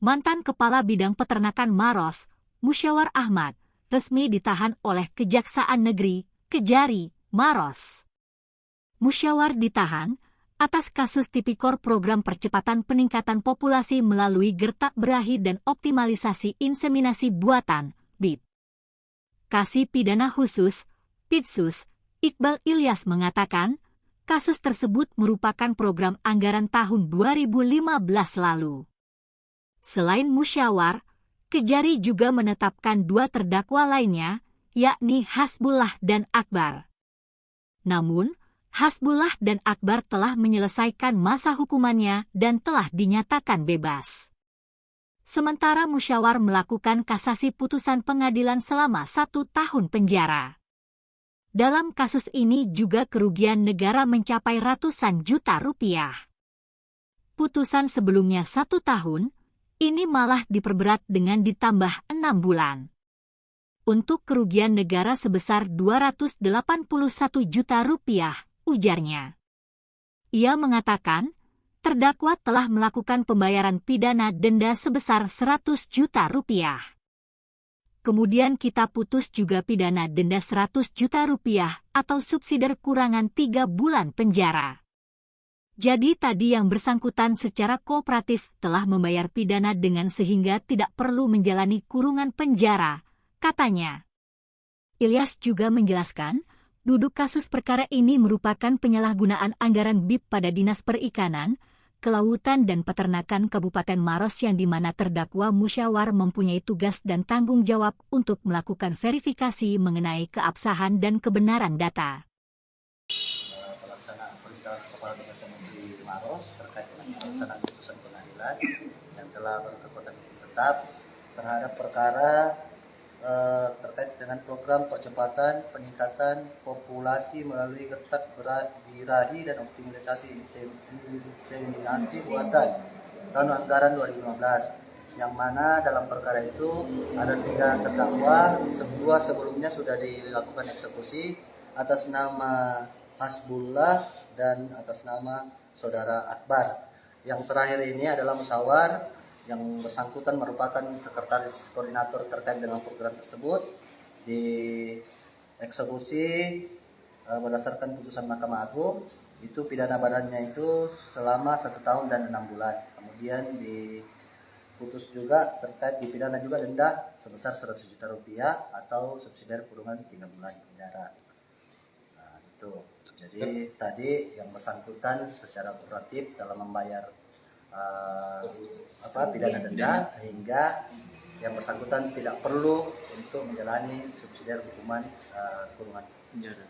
Mantan Kepala Bidang Peternakan Maros, Musyawar Ahmad, resmi ditahan oleh Kejaksaan Negeri Kejari, Maros. Musyawar ditahan atas kasus tipikor program percepatan peningkatan populasi melalui gertak berahi dan optimalisasi inseminasi buatan, BIP. Kasih Pidana Khusus, Pitsus, Iqbal Ilyas mengatakan, kasus tersebut merupakan program anggaran tahun 2015 lalu. Selain Musyawar, Kejari juga menetapkan 2 terdakwa lainnya, yakni Hasbullah dan Akbar. Namun, Hasbullah dan Akbar telah menyelesaikan masa hukumannya dan telah dinyatakan bebas. Sementara Musyawar melakukan kasasi putusan pengadilan selama 1 tahun penjara. Dalam kasus ini juga kerugian negara mencapai ratusan juta rupiah. Putusan sebelumnya 1 tahun, ini malah diperberat dengan ditambah 6 bulan. Untuk kerugian negara sebesar 281 juta rupiah, ujarnya. Ia mengatakan, terdakwa telah melakukan pembayaran pidana denda sebesar 100 juta rupiah. Kemudian kita putus juga pidana denda 100 juta rupiah atau subsidi kurangan 3 bulan penjara. Jadi tadi yang bersangkutan secara kooperatif telah membayar pidana dengan sehingga tidak perlu menjalani kurungan penjara, katanya. Ilyas juga menjelaskan, duduk kasus perkara ini merupakan penyalahgunaan anggaran BIP pada Dinas Perikanan, Kelautan dan Peternakan Kabupaten Maros yang dimana terdakwa Musyawar mempunyai tugas dan tanggung jawab untuk melakukan verifikasi mengenai keabsahan dan kebenaran data. Pelaksanaan perintah Kepala Dinas Negeri Maros terkait dengan pelaksanaan putusan pengadilan yang telah berkekuatan tetap terhadap perkara terkait dengan program percepatan peningkatan populasi melalui gertak birahi dan optimalisasi inseminasi buatan tahun anggaran 2015, yang mana dalam perkara itu ada 3 terdakwa, 2 sebelumnya sudah dilakukan eksekusi atas nama Hasbullah dan atas nama saudara Akbar. Yang terakhir ini adalah Musyawar, yang bersangkutan merupakan sekretaris koordinator terkait dengan program tersebut, dieksekusi berdasarkan putusan Mahkamah Agung. Itu pidana badannya itu selama 1 tahun dan 6 bulan. Kemudian diputus juga terkait dipidana juga denda sebesar 100 juta rupiah atau subsidi kurungan 3 bulan penjara. Nah, itu. Jadi tadi yang bersangkutan secara kooperatif dalam membayar pidana denda sehingga yang bersangkutan tidak perlu untuk menjalani subsidi hukuman kurungan penjara.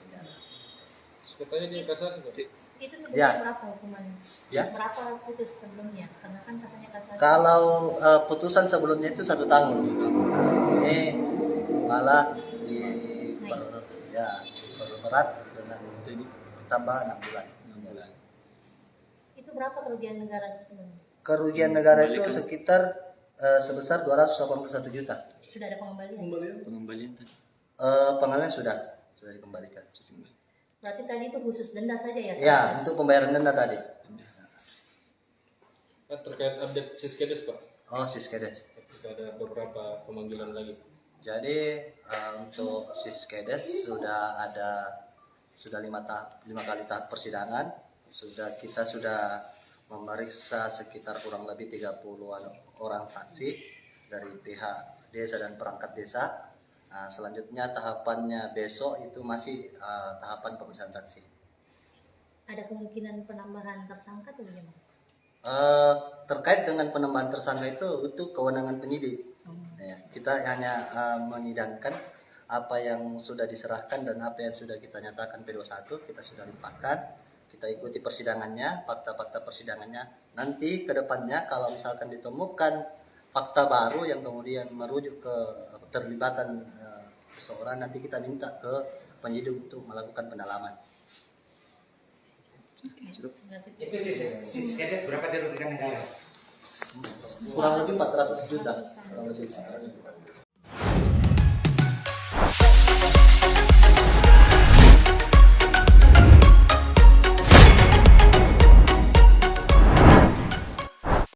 Katanya dia kasasi. Itu sebelumnya Ya. Berapa hukumannya? Ya. Berapa putus sebelumnya? Karena kan katanya kasasi. Kalau putusan sebelumnya itu 1 tahun, ini malah diperberat dengan tambah 6 bulan. Itu berapa kerugian negara sebelumnya? Kerugian negara itu sekitar sebesar 281 juta. Sudah ada pengembalian? Pengembalian tadi. Pengalian sudah dikembalikan. Berarti tadi itu khusus denda saja ya? Ya, untuk pembayaran denda tadi. Terkait update Siskedes, Pak. Oh, Siskedes. Ada beberapa pemanggilan lagi. Jadi untuk Siskedes sudah 5 kali tahap persidangan. Kita sudah memeriksa sekitar kurang lebih 30-an orang saksi dari pihak desa dan perangkat desa. Nah, selanjutnya tahapannya besok itu masih tahapan pemeriksaan saksi. Ada kemungkinan penambahan tersangka atau bagaimana? Terkait dengan penambahan tersangka itu kewenangan penyidik. Ya, kita hanya menyidangkan apa yang sudah diserahkan dan apa yang sudah kita nyatakan P21, kita sudah limpahkan. Kita ikuti persidangannya, fakta-fakta persidangannya. Nanti ke depannya kalau misalkan ditemukan fakta baru yang kemudian merujuk ke keterlibatan seseorang, nanti kita minta ke penyidik untuk melakukan pendalaman. Itu Siskedes berapa dirugikan negara? Kurang lebih 400 juta.